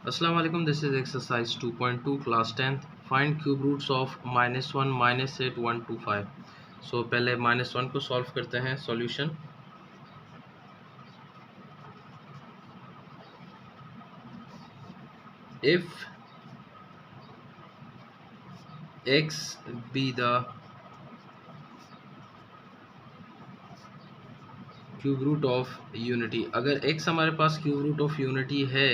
अस्सलाम वालेकुम, this is exercise 2.2 class 10th। Find cube roots of -1 -8 1 2 5। So पहले -1 को सॉल्व करते हैं। Solution, if x be the cube root of unity, अगर x हमारे पास क्यूब रूट ऑफ यूनिटी है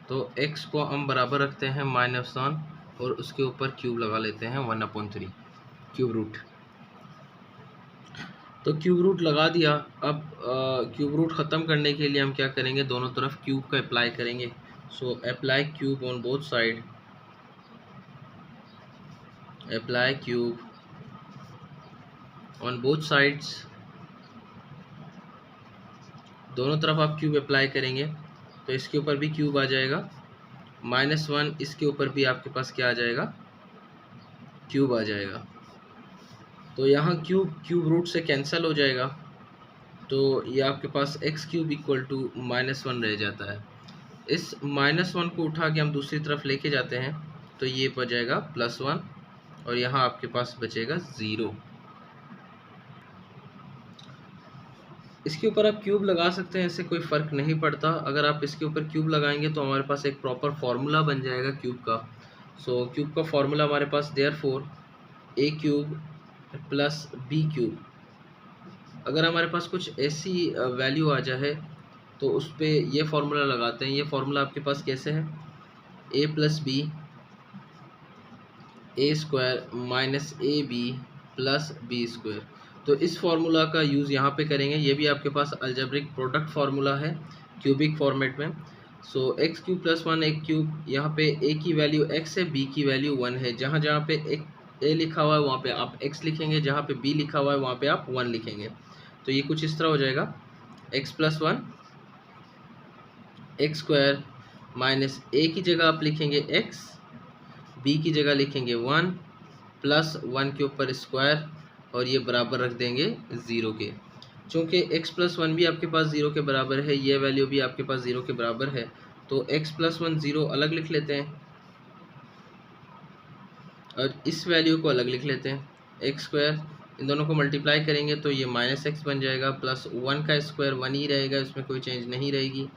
तो x को हम बराबर रखते हैं -1 और उसके ऊपर क्यूब लगा लेते हैं 1/3 क्यूब रूट। तो क्यूब रूट लगा दिया। अब क्यूब रूट ख़त्म करने के लिए हम क्या करेंगे, दोनों तरफ क्यूब का अप्लाई करेंगे। So apply cube on both side, apply cube on both sides. दोनों तरफ आप क्यूब अप्लाई करेंगे तो इसके ऊपर भी क्यूब आ जाएगा, -1 इसके ऊपर भी आपके पास क्या आ जाएगा, क्यूब आ जाएगा। तो यहाँ क्यूब रूट से कैंसिल हो जाएगा, तो ये आपके पास एक्स क्यूब इक्वल टू -1 रह जाता है। इस -1 को उठा के हम दूसरी तरफ लेके जाते हैं तो ये बच जाएगा +1 और यहाँ आपके पास बचेगा 0। इसके ऊपर आप क्यूब लगा सकते हैं, इससे कोई फ़र्क नहीं पड़ता। अगर आप इसके ऊपर क्यूब लगाएंगे तो हमारे पास एक प्रॉपर फार्मूला बन जाएगा क्यूब का। सो क्यूब का फार्मूला हमारे पास therefore a cube plus b cube. अगर हमारे पास कुछ ऐसी वैल्यू आ जाए तो उस पर ये फार्मूला लगाते हैं। ये फार्मूला आपके पास कैसे है, a plus b a square minus a b plus b square. तो इस फार्मूला का यूज़ यहाँ पे करेंगे। ये भी आपके पास अलजेब्रिक प्रोडक्ट फार्मूला है क्यूबिक फॉर्मेट में। सो एक्स क्यूब प्लस 1 एक क्यूब, यहाँ पे ए की वैल्यू x है, बी की वैल्यू 1 है। जहाँ जहाँ पे एक ए लिखा हुआ है वहाँ पे आप x लिखेंगे, जहाँ पे b लिखा हुआ है वहाँ पे आप 1 लिखेंगे। तो ये कुछ इस तरह हो जाएगा, x plus 1 x square minus a की जगह आप लिखेंगे x, बी की जगह लिखेंगे 1 प्लस 1 के ऊपर स्क्वायर और ये बराबर रख देंगे 0 के। चूँकि x प्लस 1 भी आपके पास 0 के बराबर है, ये वैल्यू भी आपके पास 0 के बराबर है, तो x प्लस 1 0 अलग लिख लेते हैं और इस वैल्यू को अलग लिख लेते हैं। एक्स स्क्वायर, इन दोनों को मल्टीप्लाई करेंगे तो ये -x बन जाएगा, प्लस 1 का स्क्वायर 1 ही रहेगा, इसमें कोई चेंज नहीं रहेगी,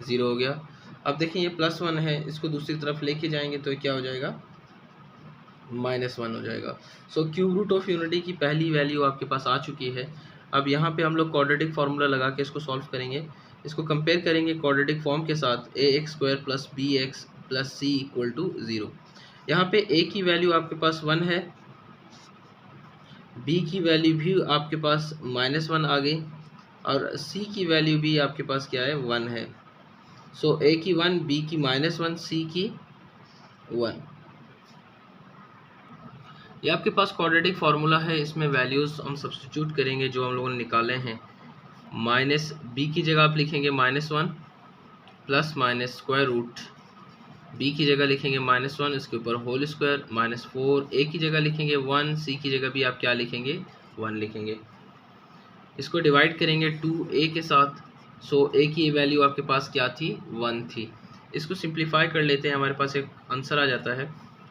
0 हो गया। अब देखिए ये +1 है, इसको दूसरी तरफ लेके जाएंगे तो क्या हो जाएगा, -1 हो जाएगा। So cube root of unity की पहली वैल्यू आपके पास आ चुकी है। अब यहाँ पे हम लोग क्वाड्रेटिक फार्मूला लगा के इसको सॉल्व करेंगे। इसको कंपेयर करेंगे क्वाड्रेटिक फॉर्म के साथ, ax square plus bx plus c equal to 0। यहाँ पे a की वैल्यू आपके पास 1 है, b की वैल्यू भी आपके पास -1 आ गई और c की वैल्यू भी आपके पास क्या है, 1 है। सो a की 1, b की -1, c की 1। ये आपके पास क्वाड्रेटिक फार्मूला है, इसमें वैल्यूज़ हम सब्स्टिट्यूट करेंगे जो हम लोगों ने निकाले हैं। माइनस बी की जगह आप लिखेंगे -1 plus minus square root, B की जगह लिखेंगे -1 इसके ऊपर होल स्क्वायर -4, ए की जगह लिखेंगे 1, सी की जगह भी आप क्या लिखेंगे, 1 लिखेंगे। इसको डिवाइड करेंगे 2a के साथ। सो a की वैल्यू आपके पास क्या थी, 1 थी। इसको सिंप्लीफाई कर लेते हैं, हमारे पास एक आंसर आ जाता है,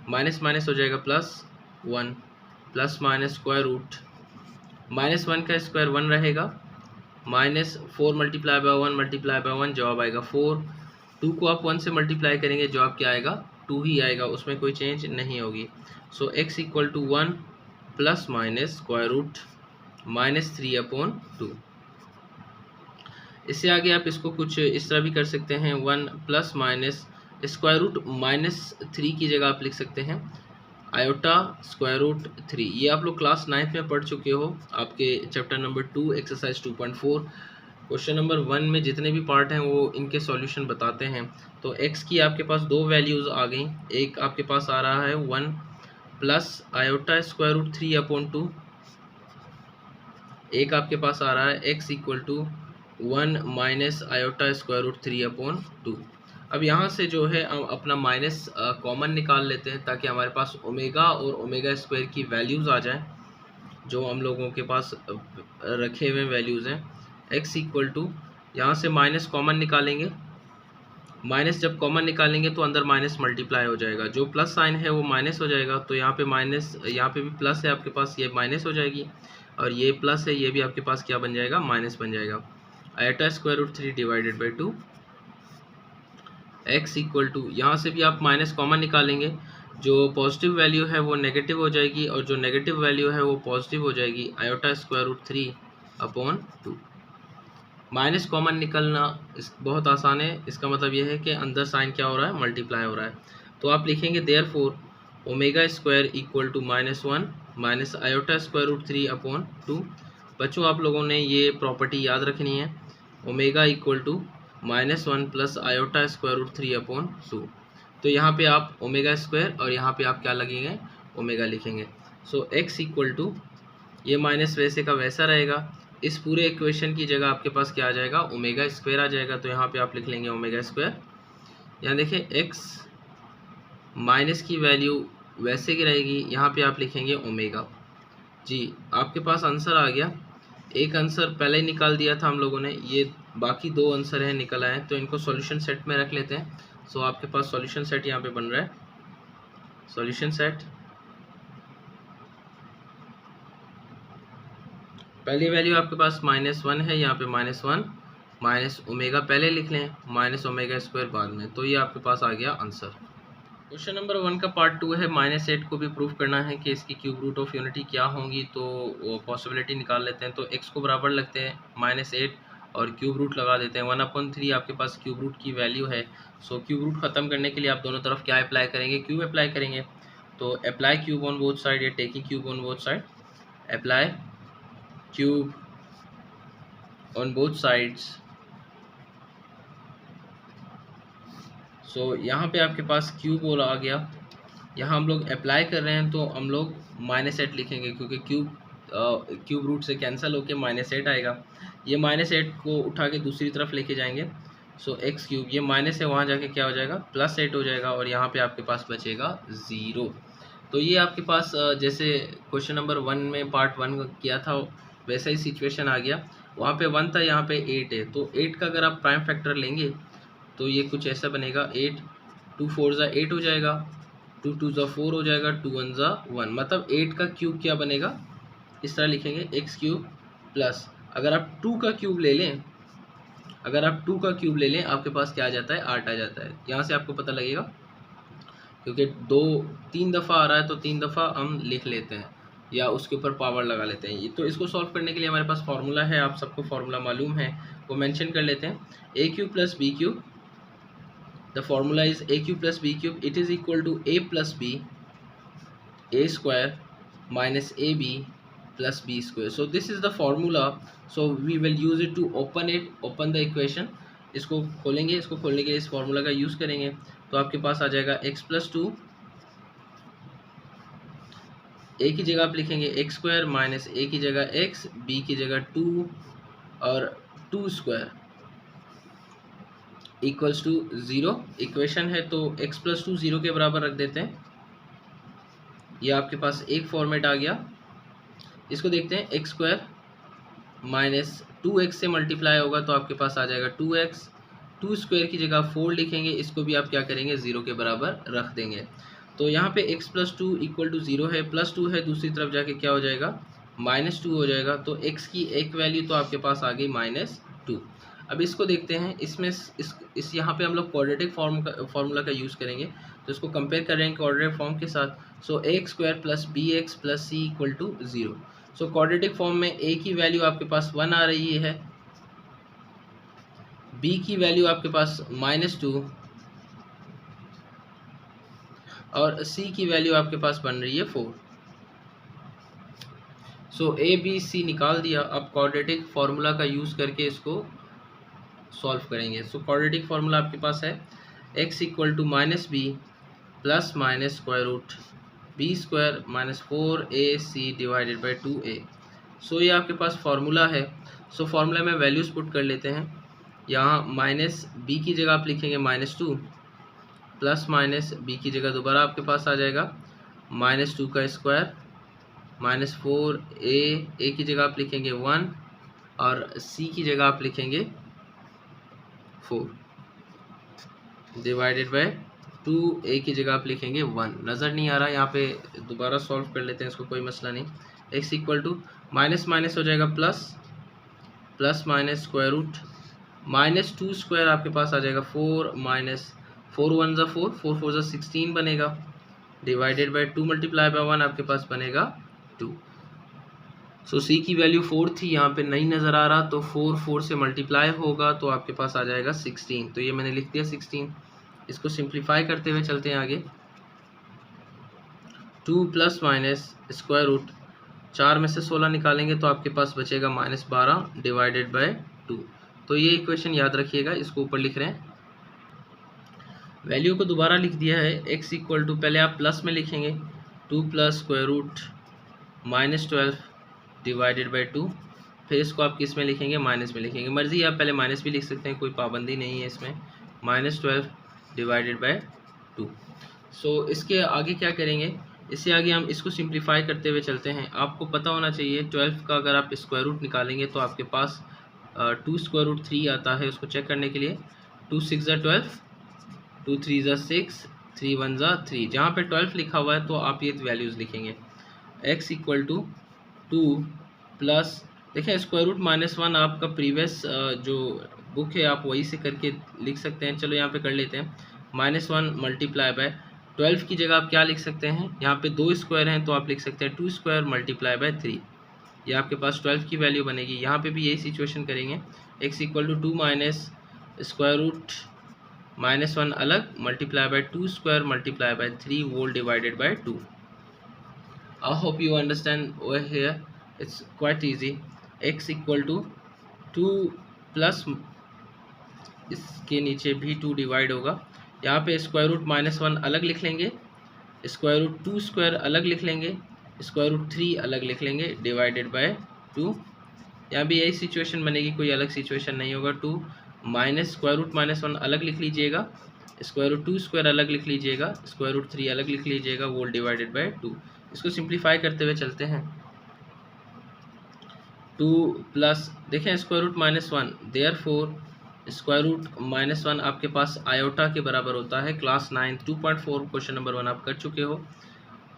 माइनस माइनस हो जाएगा +1 प्लस माइनस स्क्वायर रूट, -1 का स्क्वायर 1 रहेगा, -4 मल्टीप्लाई बाय 1 मल्टीप्लाई बाय 1 जवाब आएगा 4। 2 को आप 1 से मल्टीप्लाई करेंगे, जवाब क्या आएगा, 2 ही आएगा, उसमें कोई चेंज नहीं होगी। So x equal to 1 plus minus square root -3/2। इससे आगे आप इसको कुछ इस तरह भी कर सकते हैं, 1 प्लस माइनस स्क्वायर रूट -3 की जगह आप लिख सकते हैं आयोटा स्क्वायर रूट 3। ये आप लोग क्लास 9th में पढ़ चुके हो, आपके chapter number 2 exercise 2.4 question number 1 में जितने भी पार्ट हैं वो इनके सॉल्यूशन बताते हैं। तो x की आपके पास दो वैल्यूज़ आ गई, एक आपके पास आ रहा है 1 प्लस आयोटा स्क्वायर रूट 3/2, एक आपके पास आ रहा है x equal to 1 minus iota square root 3/2। अब यहाँ से जो है हम अपना माइनस कॉमन निकाल लेते हैं ताकि हमारे पास ओमेगा और ओमेगा स्क्वायर की वैल्यूज़ आ जाएं, जो हम लोगों के पास रखे हुए वैल्यूज़ हैं। x इक्वल टू, यहाँ से माइनस कॉमन निकालेंगे माइनस जब कॉमन निकालेंगे तो अंदर माइनस मल्टीप्लाई हो जाएगा, जो प्लस साइन है वो माइनस हो जाएगा, तो यहाँ पे माइनस, यहाँ पे भी प्लस है आपके पास, ये माइनस हो जाएगी, और ये प्लस है, ये भी आपके पास क्या बन जाएगा, माइनस बन जाएगा। Iota square root 3 divided by 2 x equal to, यहाँ से भी आप माइनस कॉमन निकालेंगे, जो पॉजिटिव वैल्यू है वो नेगेटिव हो जाएगी और जो नेगेटिव वैल्यू है वो पॉजिटिव हो जाएगी। Iota square root 3 upon 2। Minus common निकलना इस बहुत आसान है, इसका मतलब ये है कि अंदर साइन क्या हो रहा है, मल्टीप्लाई हो रहा है। तो आप लिखेंगे therefore omega square equal to -1 minus iota square root 3 upon 2। बच्चों आप लोगों ने ये प्रॉपर्टी याद रखनी है, omega equal to -1 plus iota square root 3 upon 2। तो यहाँ पे आप ओमेगा स्क्वायर और यहाँ पे आप क्या लगेंगे, ओमेगा लिखेंगे। सो x इक्वल टू, ये माइनस वैसे का वैसा रहेगा, इस पूरे इक्वेशन की जगह आपके पास क्या आ जाएगा, ओमेगा स्क्वायर आ जाएगा, तो यहाँ पे आप लिख लेंगे ओमेगा स्क्वायर। यहाँ देखिए x माइनस की वैल्यू वैसे की रहेगी, यहाँ पे आप लिखेंगे ओमेगा। जी आपके पास आंसर आ गया। एक आंसर पहले ही निकाल दिया था हम लोगों ने, ये बाकी 2 आंसर हैं निकल आए, तो इनको सॉल्यूशन सेट में रख लेते हैं। सो आपके पास सॉल्यूशन सेट यहाँ पे बन रहा है, सॉल्यूशन सेट। पहली वैल्यू आपके पास -1 है, यहाँ पे -1 माइनस ओमेगा पहले लिख लें, माइनस ओमेगा स्क्वायर बाद में, तो ये आपके पास आ गया आंसर। क्वेश्चन नंबर 1 का पार्ट 2 है, -8 को भी प्रूफ करना है कि इसकी क्यूब रूट ऑफ यूनिटी क्या होंगी, तो वो पॉसिबिलिटी निकाल लेते हैं। तो x को बराबर लगते हैं -8 और क्यूब रूट लगा देते हैं, 1/3 आपके पास क्यूब रूट की वैल्यू है। सो क्यूब रूट ख़त्म करने के लिए आप दोनों तरफ क्या अप्लाई करेंगे, क्यूब अप्लाई करेंगे। तो apply cube on both side या taking cube on both side, apply cube on both sides. So यहाँ पे आपके पास क्यूब और आ गया, यहाँ हम लोग अप्लाई कर रहे हैं तो हम लोग -8 लिखेंगे, क्योंकि क्यूब रूट से कैंसिल होके -8 आएगा। ये -8 को उठा के दूसरी तरफ लेके जाएंगे, सो x क्यूब, ये माइनस है वहाँ जाके क्या हो जाएगा, +8 हो जाएगा, और यहाँ पे आपके पास बचेगा 0। तो ये आपके पास जैसे क्वेश्चन नंबर 1 में पार्ट 1 किया था वैसा ही सिचुएशन आ गया। वहाँ पे 1 था, यहाँ पे 8 है, तो 8 का अगर आप प्राइम फैक्टर लेंगे तो ये कुछ ऐसा बनेगा, 8 2 4 ज़ा 8 हो जाएगा, 2 2 ज़ा 4 हो जाएगा, 2 1 ज़ा 1, मतलब 8 का क्यूब क्या बनेगा, इस तरह लिखेंगे x क्यूब प्लस, अगर आप 2 का क्यूब ले लें, अगर आप 2 का क्यूब ले लें आपके पास क्या आ जाता है, 8 आ जाता है। यहाँ से आपको पता लगेगा, क्योंकि 3 दफ़ा आ रहा है तो 3 दफ़ा हम लिख लेते हैं या उसके ऊपर पावर लगा लेते हैं। तो इसको सॉल्व करने के लिए हमारे पास फार्मूला है, आप सबको फार्मूला मालूम है, वो मेंशन कर लेते हैं। a cube plus B cube, the formula is a cube plus b cube, it is equal to a plus b, a square minus ab plus b square. So this is the formula, so we will use it to open the equation। इसको खोलेंगे, इसको खोलने के लिए इस formula का use करेंगे, तो आपके पास आ जाएगा x प्लस 2, a की जगह आप लिखेंगे x स्क्वायर माइनस a की जगह x, b की जगह 2 और 2 स्क्वायर इक्वल्स टू 0। इक्वेशन है तो x प्लस 2 0 के बराबर रख देते हैं, ये आपके पास एक फॉर्मेट आ गया। इसको देखते हैं, x स्क्वायर माइनस 2x से मल्टीप्लाई होगा तो आपके पास आ जाएगा 2x, 2 स्क्वायर की जगह 4 लिखेंगे, इसको भी आप क्या करेंगे, 0 के बराबर रख देंगे। तो यहाँ पे x प्लस 2 इक्वल टू 0 है, प्लस 2 है, दूसरी तरफ जाके क्या हो जाएगा, -2 हो जाएगा, तो x की एक वैल्यू तो आपके पास आ गई -2। अब इसको देखते हैं, इसमें इस यहाँ पे हम लोग क्वाड्रेटिक फार्मूला का यूज़ करेंगे, तो इसको कंपेयर करेंगे क्वाड्रेटिक फॉर्म के साथ। So a square plus B X plus C equal to 0। So quadratic form में a की वैल्यू आपके पास 1 आ रही है, b की वैल्यू आपके पास -2 और c की वैल्यू आपके पास बन रही है 4। सो a b c निकाल दिया, अब क्वाड्रेटिक फार्मूला का यूज़ करके इसको सॉल्व करेंगे। सो क्वाड्रेटिक फार्मूला आपके पास है x equal to -b plus minus square root b square minus 4ac divided by 2a। So ये आपके पास फार्मूला है। सो फार्मूला में वैल्यूज़ पुट कर लेते हैं, यहाँ माइनस b की जगह आप लिखेंगे -2 प्लस माइनस b की जगह दोबारा आपके पास आ जाएगा -2 का स्क्वायर माइनस 4a की जगह आप लिखेंगे 1 और c की जगह आप लिखेंगे 4। डिवाइडेड बाय 2, ए की जगह आप लिखेंगे 1। नज़र नहीं आ रहा यहाँ पे, दोबारा सॉल्व कर लेते हैं इसको, कोई मसला नहीं। X equal to minus minus हो जाएगा plus, plus minus square root minus 2 square आपके पास आ जाएगा 4 माइनस 4 1 ज़ा 4, 4 4 ज़ा 16 बनेगा, डिवाइडेड बाय 2 मल्टीप्लाई बाय 1 आपके पास बनेगा 2। सो सी की वैल्यू 4 थी, यहाँ पे नहीं नज़र आ रहा, तो 4 4 से मल्टीप्लाई होगा तो आपके पास आ जाएगा 16। तो ये मैंने लिख दिया 16। इसको सिंप्लीफाई करते हुए चलते हैं आगे। 2 प्लस माइनस स्क्वायर रूट 4 में से 16 निकालेंगे तो आपके पास बचेगा -12 डिवाइडेड बाय 2। तो ये इक्वेशन याद रखिएगा, इसको ऊपर लिख रहे हैं। वैल्यू को दोबारा लिख दिया है। x इक्वल टू, पहले आप प्लस में लिखेंगे 2 plus square root -12 divided by 2। फिर इसको आप किस में लिखेंगे, माइनस में लिखेंगे। मर्जी आप पहले माइनस भी लिख सकते हैं, कोई पाबंदी नहीं है इसमें। -12 डिवाइडेड बाय 2। सो इसके आगे क्या करेंगे, इससे आगे हम इसको सिंप्लीफाई करते हुए चलते हैं। आपको पता होना चाहिए 12 का अगर आप स्क्वायर रूट निकालेंगे तो आपके पास 2 स्क्वायर रूट 3 आता है। उसको चेक करने के लिए 2 6 ज़ा 12, 2 3 ज़ा 6, 3 1 ज़ा 3। जहाँ पे 12 लिखा हुआ है तो आप ये वैल्यूज़ लिखेंगे। x इक्वल टू 2 प्लस, देखिए स्क्वायर रूट -1 आपका प्रीवियस जो बुक है आप वही से करके लिख सकते हैं। चलो यहाँ पे कर लेते हैं। -1 मल्टीप्लाई बाय 12 की जगह आप क्या लिख सकते हैं, यहाँ पे 2 स्क्वायर हैं तो आप लिख सकते हैं 2 स्क्वायर मल्टीप्लाई बाय 3। ये आपके पास 12 की वैल्यू बनेगी। यहाँ पे भी यही सिचुएशन करेंगे। x equal to 2 minus square root -1 अलग multiply by 2 square multiply by 3 whole divided by 2। I hope you understand over here. It's quite easy. x equal to 2 plus, इसके नीचे भी 2 डिवाइड होगा। यहाँ पे स्क्वायर रूट -1 अलग लिख लेंगे, स्क्वायर रूट 2 स्क्वायर अलग लिख लेंगे, स्क्वायर रूट 3 अलग लिख लेंगे डिवाइडेड बाय 2। यहाँ भी यही सिचुएशन बनेगी, कोई अलग सिचुएशन नहीं होगा। 2 माइनस स्क्वायर रूट -1 अलग लिख लीजिएगा, स्क्वायर रूट 2 स्क्वायर अलग लिख लीजिएगा, स्क्वायर रूट 3 अलग लिख लीजिएगा, वोल डिवाइडेड बाय 2। इसको सिंप्लीफाई करते हुए चलते हैं। 2 प्लस, देखें square root -1, therefore square root -1 आपके पास आयोटा के बराबर होता है। क्लास 9 2.4 क्वेश्चन नंबर 1 आप कर चुके हो,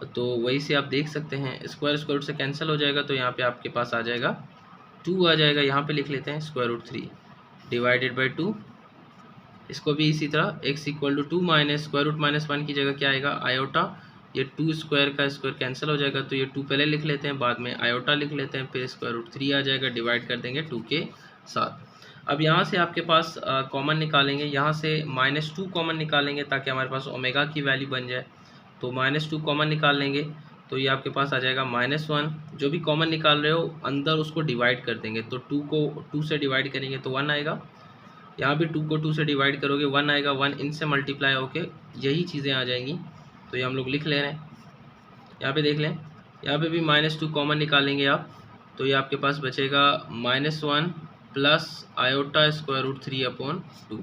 तो वही से आप देख सकते हैं। स्क्वायर स्क्वायर रूट से कैंसिल हो जाएगा तो यहाँ पे आपके पास आ जाएगा 2 आ जाएगा। यहाँ पे लिख लेते हैं स्क्वायर रूट 3 डिवाइडेड बाई 2। इसको भी इसी तरह x equal to 2 minus square root -1 की जगह क्या आएगा, आयोटा। ये 2 स्क्वायर का स्क्वायर कैंसिल हो जाएगा तो ये 2 पहले लिख लेते हैं, बाद में आयोटा लिख लेते हैं, फिर स्क्वायर रूट 3 आ जाएगा, डिवाइड कर देंगे 2 के साथ। अब यहाँ से आपके पास कॉमन निकालेंगे, यहाँ से -2 कॉमन निकालेंगे ताकि हमारे पास ओमेगा की वैल्यू बन जाए। तो -2 कॉमन निकाल लेंगे तो ये आपके पास आ जाएगा -1। जो भी कॉमन निकाल रहे हो अंदर उसको डिवाइड कर देंगे, तो 2 को 2 से डिवाइड करेंगे तो 1 आएगा। यहाँ भी 2 को 2 से डिवाइड करोगे 1 आएगा, 1 इनसे मल्टीप्लाई होके यही चीज़ें आ जाएंगी। तो ये हम लोग लिख ले रहे हैं। यहाँ पे देख लें, यहाँ पे भी -2 कॉमन निकालेंगे आप, तो ये आपके पास बचेगा -1 प्लस आयोटा स्क्वायर रूट 3/2।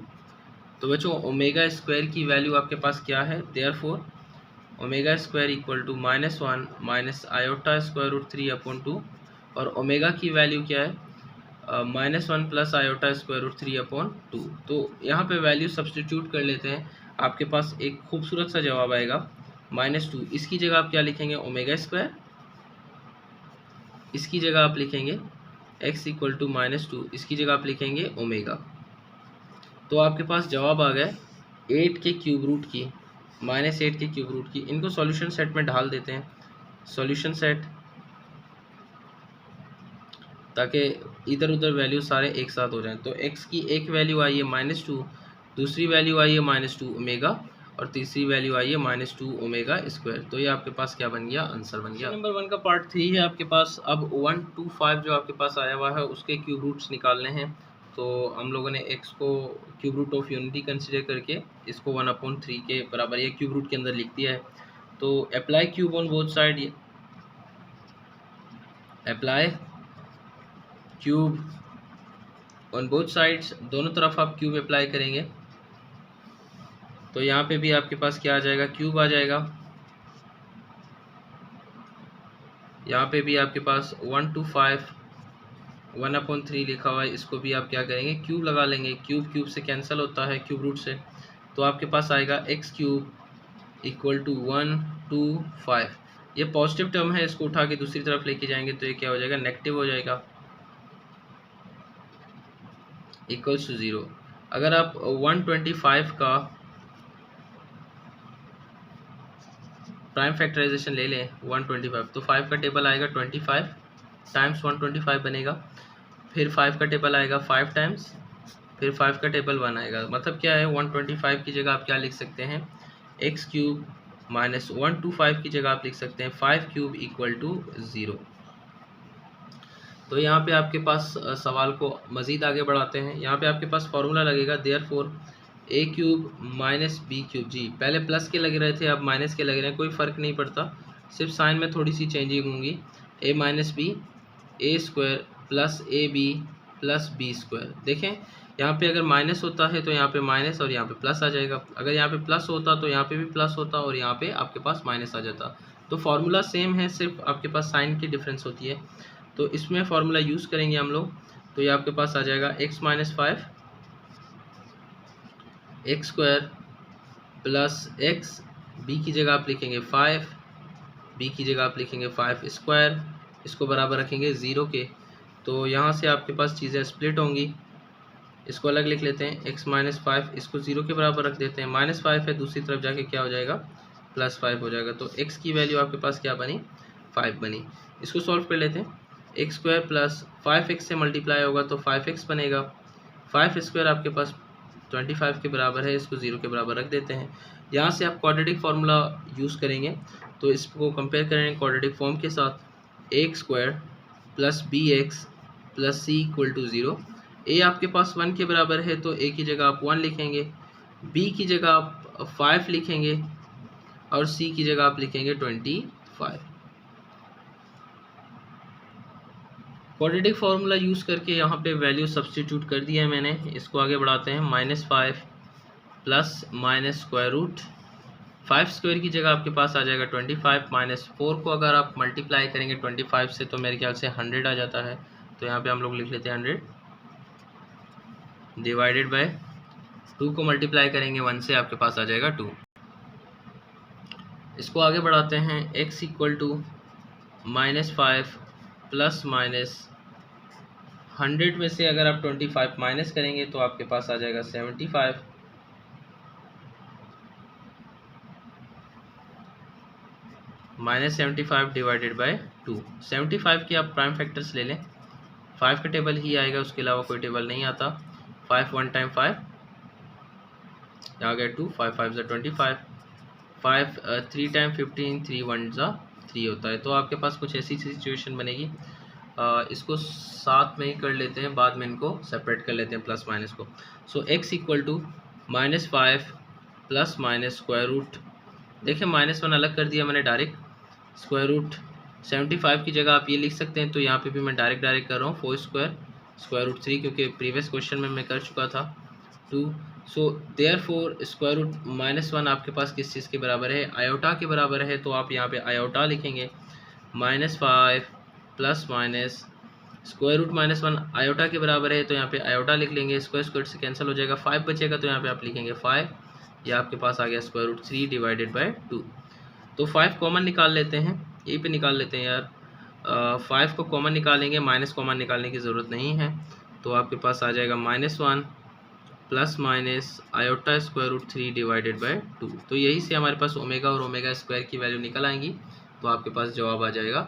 तो बच्चों ओमेगा स्क्वायर की वैल्यू आपके पास क्या है, therefore omega square equal to -1 minus iota square root 3/2। और ओमेगा की वैल्यू क्या है, -1 प्लस आयोटा स्क्वायर रूट 3/2। तो यहाँ पे वैल्यू सब्सटीट्यूट कर लेते हैं, आपके पास एक खूबसूरत सा जवाब आएगा -2। इसकी जगह आप क्या लिखेंगे, ओमेगा स्क्वायर। इसकी जगह आप लिखेंगे x इक्वल टू -2, इसकी जगह आप लिखेंगे ओमेगा। तो आपके पास जवाब आ गया 8 के क्यूब रूट की, -8 के क्यूब रूट की। इनको सॉल्यूशन सेट में ढाल देते हैं, सॉल्यूशन सेट, ताकि इधर उधर वैल्यू सारे एक साथ हो जाएं। तो x की एक वैल्यू आई है -2, दूसरी वैल्यू आई है -2 ओमेगा, और तीसरी वैल्यू आई है -2 ओमेगा स्क्वायर। तो ये आपके पास क्या बन गया, आंसर बन गया। नंबर 1 का पार्ट 3 है आपके पास। अब 1 2 5 जो आपके पास आया हुआ है उसके क्यूब रूट्स निकालने हैं। तो हम लोगों ने x को cube root of unity consider करके इसको 1/3 के बराबर ये क्यूब रूट के अंदर लिख दिया है। तो apply cube on both side, apply cube on both sides, दोनों तरफ आप क्यूब अप्लाई करेंगे। तो यहाँ पे भी आपके पास क्या आ जाएगा, क्यूब आ जाएगा। यहाँ पे भी आपके पास 1 2 5 1/3 लिखा हुआ है, इसको भी आप क्या करेंगे, क्यूब लगा लेंगे। क्यूब क्यूब से कैंसिल होता है क्यूब रूट से, तो आपके पास आएगा एक्स क्यूब इक्वल टू 125। ये पॉजिटिव टर्म है, इसको उठा के दूसरी तरफ लेके जाएंगे तो ये क्या हो जाएगा, नेगेटिव हो जाएगा, इक्वल्स टू 0। अगर आप 125 का प्राइम फैक्टराइजेशन ले लें 125, तो 5 का टेबल आएगा 25 टाइम्स 125 बनेगा, फिर 5 का टेबल आएगा 5 टाइम्स, फिर 5 का टेबल 1 आएगा। मतलब क्या है, 125 की जगह आप क्या लिख सकते हैं, एक्स क्यूब माइनस 125 की जगह आप लिख सकते हैं 5 क्यूब इक्वल टू 0। तो यहाँ पे आपके पास सवाल को मज़ीद आगे बढ़ाते हैं। यहाँ पे आपके पास फॉर्मूला लगेगा देयरफॉर ए क्यूब माइनस बी क्यूब। जी पहले प्लस के लग रहे थे, अब माइनस के लग रहे हैं, कोई फ़र्क नहीं पड़ता, सिर्फ साइन में थोड़ी सी चेंजिंग होंगी। A minus b a square plus a b plus b square. देखें यहाँ पे अगर माइनस होता है तो यहाँ पे माइनस और यहाँ पे प्लस आ जाएगा, अगर यहाँ पे प्लस होता तो यहाँ पे भी प्लस होता और यहाँ पे आपके पास माइनस आ जाता। तो फार्मूला सेम है, सिर्फ आपके पास साइन की डिफरेंस होती है। तो इसमें फार्मूला यूज़ करेंगे हम लोग, तो ये आपके पास आ जाएगा X minus 5 X square plus X, B की जगह आप लिखेंगे 5, बी की जगह आप लिखेंगे 5 स्क्वायर, इसको बराबर रखेंगे 0 के। तो यहाँ से आपके पास चीज़ें स्प्लिट होंगी, इसको अलग लिख लेते हैं, x माइनस 5 इसको 0 के बराबर रख देते हैं, -5 है, दूसरी तरफ जाके क्या हो जाएगा, +5 हो जाएगा। तो x की वैल्यू आपके पास क्या बनी, 5 बनी। इसको सॉल्व कर लेते हैं, एक्स स्क्वायर प्लस 5x से मल्टीप्लाई होगा तो 5x बनेगा, 5 स्क्वायर आपके पास 25 के बराबर है, इसको 0 के बराबर रख देते हैं। यहाँ से आप क्वाड्रेटिक फार्मूला यूज़ करेंगे, तो इसको कंपेयर करेंगे क्वाड्रेटिक फॉर्म के साथ, X square plus B X plus C equal to 0। A आपके पास 1 के बराबर है तो ए की जगह आप 1 लिखेंगे, बी की जगह आप 5 लिखेंगे और सी की जगह आप लिखेंगे 25। क्वाड्रेटिक फार्मूला यूज़ करके यहाँ पे वैल्यू सब्स्टिट्यूट कर दिया है मैंने। इसको आगे बढ़ाते हैं, -5 plus minus square root 5 square की जगह आपके पास आ जाएगा 25, -4 को अगर आप मल्टीप्लाई करेंगे 25 से तो मेरे ख्याल से 100 आ जाता है। तो यहाँ पे हम लोग लिख लेते हैं 100 डिवाइडेड बाय 2 को मल्टीप्लाई करेंगे 1 से आपके पास आ जाएगा 2। इसको आगे बढ़ाते हैं, x equal to -5 plus minus 100 में से अगर आप 25 माइनस करेंगे तो आपके पास आ जाएगा 75, -75 डिवाइडेड बाय 2। 75 के आप प्राइम फैक्टर्स ले लें, 5 का टेबल ही आएगा, उसके अलावा कोई टेबल नहीं आता। 5 1 टाइम 5 आ गया 2, 5 5 ज़ा 25, 5 3 टाइम 15, 3 1 ज़ा 3 होता है। तो आपके पास कुछ ऐसी सिचुएशन बनेगी। इसको साथ में ही कर लेते हैं, बाद में इनको सेपरेट कर लेते हैं प्लस माइनस को। So x equal to -5 plus minus square root, देखिए -1 अलग कर दिया मैंने डायरेक्ट, स्क्वायर रूट 75 की जगह आप ये लिख सकते हैं, तो यहाँ पे भी मैं डायरेक्ट कर रहा हूँ 4 स्क्वायर स्क्वायर रूट 3, क्योंकि प्रीवियस क्वेश्चन में मैं कर चुका था 2। सो देयरफॉर स्क्वायर रूट -1 आपके पास किस चीज़ के बराबर है, आयोटा के बराबर है। तो आप यहाँ पे आयोटा लिखेंगे, -5 plus minus square root -1 iota के बराबर है, तो यहाँ पे आयोटा लिख लेंगे, स्क्वायर स्क्वायर से कैंसिल हो जाएगा, 5 बचेगा तो यहाँ पे आप लिखेंगे 5, या आपके पास आ गया स्क्वायर रूट 3 डिवाइडेड बाय 2। तो 5 कॉमन निकाल लेते हैं, यहीं पे निकाल लेते हैं यार, 5 को कॉमन निकालेंगे, माइनस कॉमन निकालने की ज़रूरत नहीं है। तो आपके पास आ जाएगा -1 plus minus iota square root 3 divided by 2। तो यही से हमारे पास ओमेगा और ओमेगा स्क्वायर की वैल्यू निकल आएंगी, तो आपके पास जवाब आ जाएगा।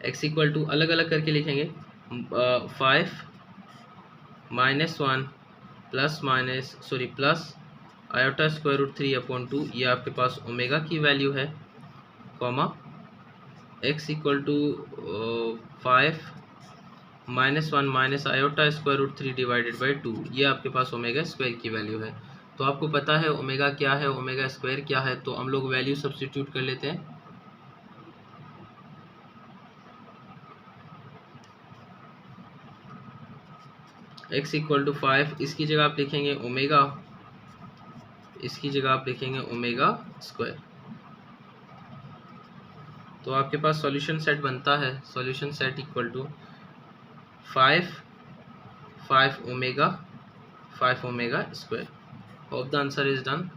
x इक्वल टू अलग अलग करके लिखेंगे, 5 -1 प्लस आयोटा स्क्वायर रूट 3/2, ये आपके पास ओमेगा की वैल्यू है, comma x equal to 5 -1 minus iota square root 3 divided by 2, ये आपके पास ओमेगा स्क्वायर की वैल्यू है। तो आपको पता है ओमेगा क्या है, ओमेगा स्क्वायर क्या है, तो हम लोग वैल्यू सब्स्टिट्यूट कर लेते हैं। x इक्वल टू 5, इसकी जगह आप लिखेंगे ओमेगा, इसकी जगह आप लिखेंगे ओमेगा स्क्वायर। तो आपके पास सॉल्यूशन सेट बनता है, solution set equal to 5 omega 5 omega square. Hope the answer is done.